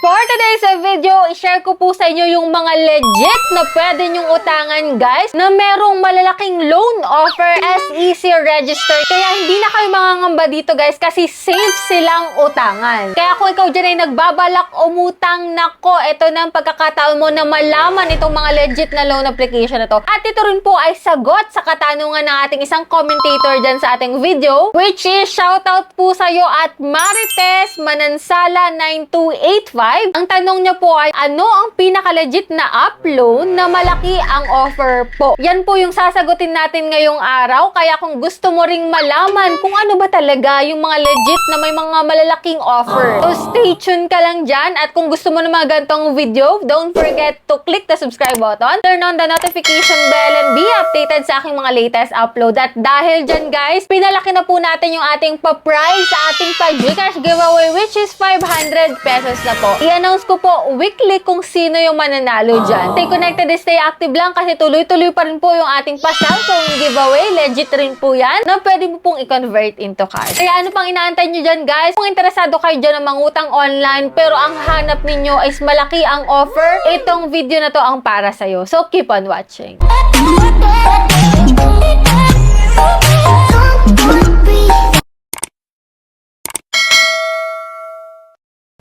For today's video, i-share ko po sa inyo yung mga legit na pwede nyong utangan guys na merong malalaking loan offer SEC register. Kaya hindi na kayo mangangamba dito guys kasi safe silang utangan. Kaya kung ikaw dyan ay nagbabalak umutang, nako, ito na ang pagkakataon mo na malaman itong mga legit na loan application na to. At ito rin po ay sagot sa katanungan ng ating isang commentator dyan sa ating video, which is shoutout po sa'yo at Marites Manansala 9285. Ang tanong niya po ay, ano ang pinaka-legit na app loan na malaki ang offer po? Yan po yung sasagutin natin ngayong araw. Kaya kung gusto mo ring malaman kung ano ba talaga yung mga legit na may mga malalaking offer, so stay tuned ka lang dyan. At kung gusto mo ng mga ganitong video, don't forget to click the subscribe button, turn on the notification bell, and be updated sa aking mga latest upload. At dahil dyan guys, pinalaki na po natin yung ating pa-prize sa ating pa-Gcash giveaway, which is 500 pesos na po. I-announce ko po weekly kung sino yung mananalo dyan. Stay connected and stay active lang kasi tuloy-tuloy pa rin po yung ating pa-cellphone giveaway. Legit rin po yan na pwede mo pong i-convert into cash. Kaya ano pang inaantay nyo dyan guys? Kung interesado kayo dyan ng mangutang online pero ang hanap ninyo is malaki ang offer, itong video na to ang para sa'yo. So keep on watching.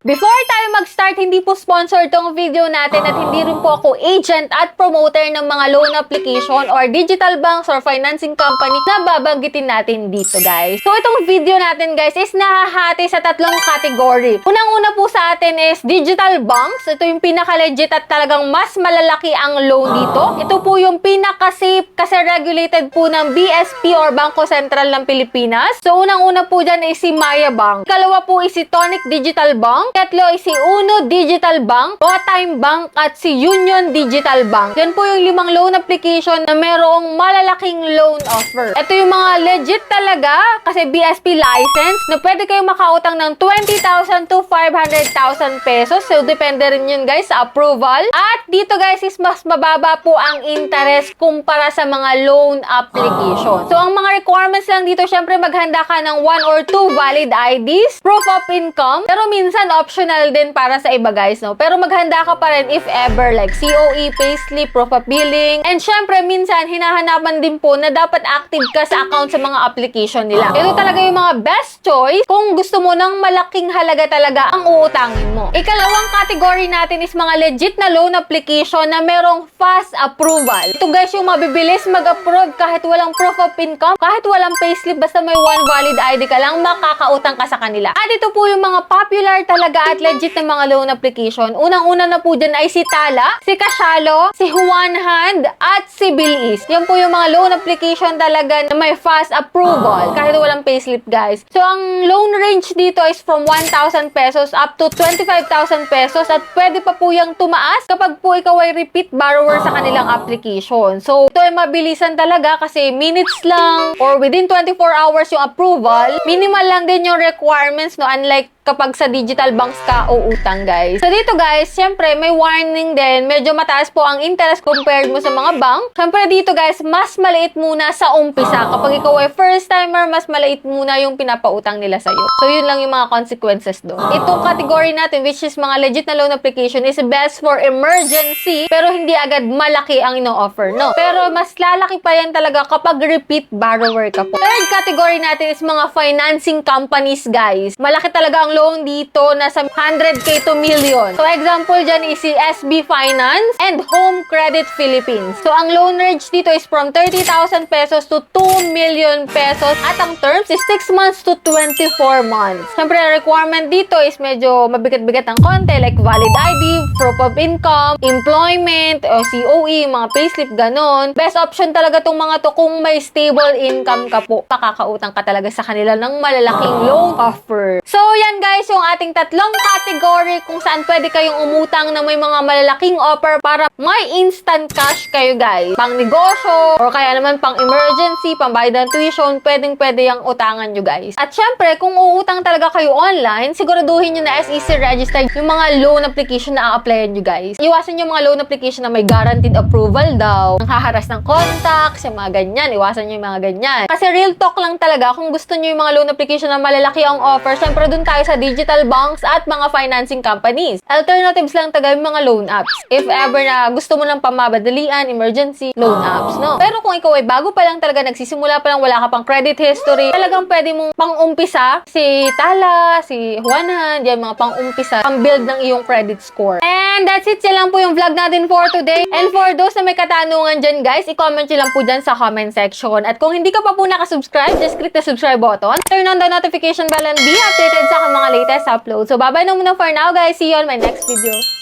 Before tayo mag-start, hindi po sponsor tong video natin at hindi rin po ako agent at promoter ng mga loan application or digital banks or financing company na babanggitin natin dito guys. So itong video natin guys is nahahati sa tatlong category. Unang-una po sa atin is digital banks. Ito yung pinaka-legit at talagang mas malalaki ang loan dito. Ito po yung pinaka-safe kasi regulated po ng BSP or Bangko Sentral ng Pilipinas. So unang-una po dyan is si Maya Bank. Ikalawa po is si Tonic Digital Bank. Tatlo ay si Uno Digital Bank, Showtime Bank, at si Union Digital Bank. Yan po yung 5 loan application na merong malalaking loan offer. Ito yung mga legit talaga kasi BSP license na pwede kayong makautang ng 20,000 to 500,000 pesos. So, depende rin yun guys sa approval. At dito guys is mas mababa po ang interest kumpara sa mga loan application. So, ang mga requirements lang dito, syempre maghanda ka ng 1 or 2 valid IDs, proof of income, pero minsan optional din para sa iba guys, no? Pero maghanda ka pa rin if ever, like COE, payslip, proof of billing, and syempre minsan hinahanapan din po na dapat active ka sa account sa mga application nila. Ito talaga yung mga best choice kung gusto mo ng malaking halaga talaga ang uutangin mo. Ikalawang category natin is mga legit na loan application na merong fast approval. Ito guys yung mabibilis mag-approve kahit walang proof of income, kahit walang payslip, basta may 1 valid ID ka lang, makakautang ka sa kanila. At ito po yung mga popular talaga at legit na mga loan application. Unang-una na po dyan ay si Tala, si Cashalo, si Juan Hand, at si Bilis. Yan po yung mga loan application talaga na may fast approval kahit walang payslip guys. So, ang loan range dito is from 1,000 pesos up to 25,000 pesos at pwede pa po yung tumaas kapag po ikaw ay repeat borrower sa kanilang application. So, ito ay mabilisan talaga kasi minutes lang or within 24 hours yung approval. Minimal lang din yung requirements, no? Unlike kapag sa digital banks ka o utang guys. So dito guys, syempre may warning din. Medyo mataas po ang interest compared mo sa mga bank. Syempre dito guys, mas maliit muna sa umpisa. Kapag ikaw ay first timer, mas maliit muna yung pinapautang nila sa'yo. So yun lang yung mga consequences doon. Itong category natin, which is mga legit na loan application, is best for emergency, pero hindi agad malaki ang ino-offer, no? Pero mas lalaki pa yan talaga kapag repeat borrower ka po. Third category natin is mga financing companies guys. Malaki talaga ang loan dito, nasa 100k to million. So, example dyan is si SB Finance and Home Credit Philippines. So, ang loan range dito is from 30,000 pesos to 2 million pesos at ang terms is 6 months to 24 months. Siyempre, requirement dito is medyo mabigat-bigat ng konti like valid ID, proof of income, employment, o COE, mga payslip, ganon. Best option talaga tong mga to kung may stable income ka po. Pakakautang ka talaga sa kanila ng malalaking loan offer. So, yan guys yung ating tatlong category kung saan pwede kayong umutang na may mga malalaking offer para may instant cash kayo guys. Pang negosyo or kaya naman pang emergency, pang bayad ng tuition, pwedeng-pwede yung utangan nyo guys. At syempre, kung uutang talaga kayo online, siguraduhin nyo na SEC registered yung mga loan application na a-applyan nyo guys. Iwasan yung mga loan application na may guaranteed approval daw, ang haharas ng contacts, yung mga ganyan. Iwasan nyo yung mga ganyan. Kasi real talk lang talaga, kung gusto nyo yung mga loan application na malalaki ang offer, syempre dun tayo sa sa digital banks at mga financing companies. Alternatives lang taga yung mga loan apps. If ever na gusto mo lang pamabadalian, emergency, loan apps, no? Pero kung ikaw ay bago pa lang talaga, nagsisimula pa lang, wala ka pang credit history, talagang pwede mong pang-umpisa si Tala, si Juanan, yan mga pang-umpisa, pang-build ng iyong credit score. And that's it. Yan lang po yung vlog natin for today. And for those na may katanungan dyan, guys, i-comment nyo lang po dyan sa comment section. At kung hindi ka pa po nakasubscribe, just click the subscribe button, turn on the notification bell, and be updated sa aking mga latest uploads. So, bye-bye na muna for now, guys. See you on my next video.